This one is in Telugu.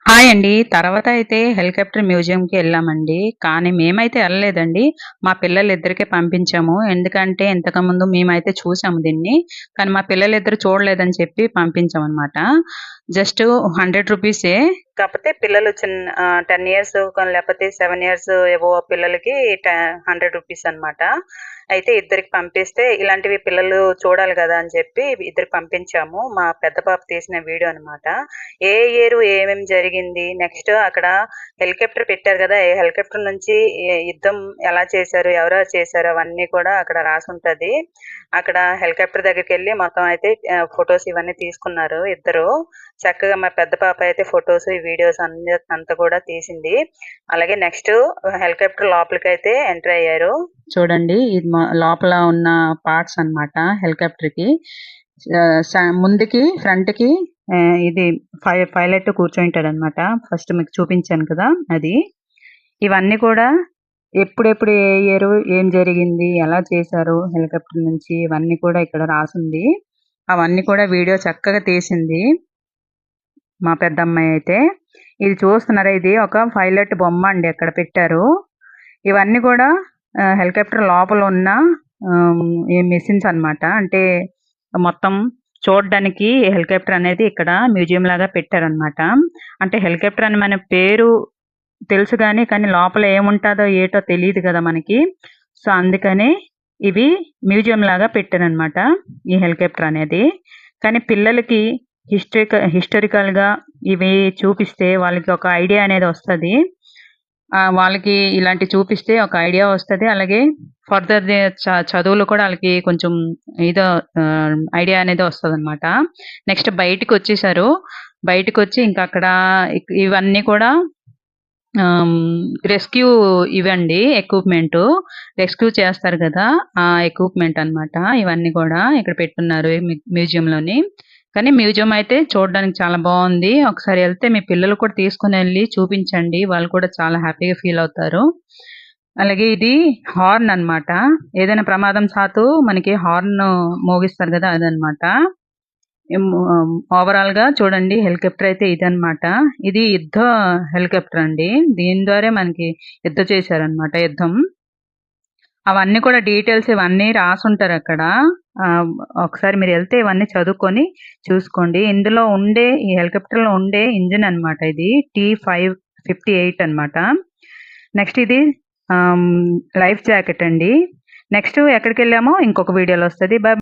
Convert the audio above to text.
హాయ్ అండి. తర్వాత అయితే హెలికాప్టర్ మ్యూజియంకి వెళ్ళామండి. కానీ మేమైతే ఎళ్ళలేదండి. మా పిల్లలిద్దరికే పంపించాము. ఎందుకంటే ఇంతకుముందు మేమైతే చూసాము దీన్ని. కానీ మా పిల్లలిద్దరు చూడలేదని చెప్పి పంపించామనమాట. జస్ట్ రూ. 100 కాపోతే పిల్లలు 10 ఇయర్స్ లేకపోతే 7 ఇయర్స్ ఎబోవ్ పిల్లలకి రూ. 100 అనమాట. అయితే ఇద్దరికి పంపిస్తే ఇలాంటివి పిల్లలు చూడాలి గదా! అని చెప్పి ఇద్దరికి పంపించాము. మా పెద్ద పాప తీసిన వీడియో అనమాట. ఏ ఇయర్ ఏమేమి జరిగింది, నెక్స్ట్ అక్కడ హెలికాప్టర్ పెట్టారు గదా! ఏ హెలికాప్టర్ నుంచి యుద్ధం ఎలా చేశారు, ఎవరెవరు చేశారు అవన్నీ కూడా అక్కడ రాసుంటది. అక్కడ హెలికాప్టర్ దగ్గరికెళ్ళి మొత్తం అయితే ఫోటోస్ ఇవన్నీ తీసుకున్నారు ఇద్దరు. చక్కగా మా పెద్ద పాప అయితే ఫోటోస్, ఈ వీడియోస్ అంతా కూడా తీసింది. అలాగే నెక్స్ట్ హెలికాప్టర్ లోపలికైతే ఎంటర్ అయ్యారు. చూడండి ఇది లోపల ఉన్న పార్ట్స్ అన్నమాట హెలికాప్టర్‌కి. ముందుకి ఫ్రంట్‌కి ఇది పైలట్ కూర్చుంటాడన్నమాట. ఫస్ట్ మీకు చూపించాను కదా! అది. ఇవన్నీ కూడా ఎప్పుడెప్పుడు ఏ ఇయరు, ఏం జరిగింది, ఎలా చేశారు హెలికాప్టర్ నుంచి ఇవన్నీ కూడా ఇక్కడ రాసుంది. అవన్నీ కూడా వీడియో చక్కగా తీసింది మా పెద్దమ్మాయి అయితే. ఇది చూస్తున్నారా, ఇది ఒక పైలట్ బొమ్మ అండి అక్కడ పెట్టారు. ఇవన్నీ కూడా హెలికాప్టర్ లోపల ఉన్న ఈ మెషిన్స్ అన్నమాట. అంటే మొత్తం చూడ్డానికి హెలికాప్టర్ అనేది ఇక్కడ మ్యూజియం లాగా పెట్టారన్నమాట. అంటే హెలికాప్టర్ అని మన పేరు తెలుసు గానీ, కానీ లోపల ఏముంటాదో ఏటో తెలీదు గదా మనకి. సో, అందుకని ఇవి మ్యూజియం లాగా పెట్టారన్నమాట ఈ హెలికాప్టర్ అనేది. కానీ పిల్లలకి హిస్టారికల్‌గా ఇవి చూపిస్తే వాళ్ళకి ఒక ఐడియా అనేది వస్తది. వాళ్ళకి ఇలాంటివి చూపిస్తే ఒక ఐడియా వస్తది. అలాగే ఫర్దర్ చదువులో కూడా ఆళ్ళకి కొంచెం ఇదో ఐడియా అనేది వస్తదనమాట. నెక్స్ట్ బయటికొచ్చేసారు. బయటికొచ్చి ఇంక అక్కడ ఇవన్నీ కూడా రెస్క్యూ ఇవండి ఎక్విప్‌మెంటు. రెస్క్యూ చేస్తారు గదా! ఆ ఎక్విప్‌మెంట్ అనమాట. ఇవన్నీ గూడా ఇక్కడ పెట్టున్నారు మ్యూజియంలోని. కానీ మ్యూజియం అయితే చూడడానికి చాలా బావుంది. ఒకసారి ఎళ్తే మీ పిల్లలు కూడా తీసుకొనెళ్లి చూపించండి. వాళ్ళు కూడా చాలా హ్యాపీగా ఫీల్ అవుతారు. అలాగే ఇది హార్న్ అన్నమాట. ఏదైనా ప్రమాదం సాతు మనకి హార్న్ మోగిస్తారు గదా! అదనమాట. ఓవరాల్‌గా చూడండి హెలికాప్టర్ అయితే ఇదనమాట. ఇది యుద్ధ హెలికాప్టర్ అండి. దీని ద్వారా మనకి చేశారనమాట యుద్ధం. అవన్నీ కూడా డీటెయిల్స్ ఇవన్నీ రాసుంటారక్కడ. ఒకసారి మీరెళ్తే ఇవన్నీ చదువుకొని చూసుకోండి. ఇందులో ఉండే ఈ హెలికాప్టర్‌లో ఉండే ఇంజిన్ అన్నమాట ఇది. టీ-558 అన్నమాట. నెక్స్ట్ ఇది లైఫ్ జాకెట్ అండి. నెక్స్ట్ ఎక్కడికెళ్ళామో ఇంకొక వీడియోలో వస్తది.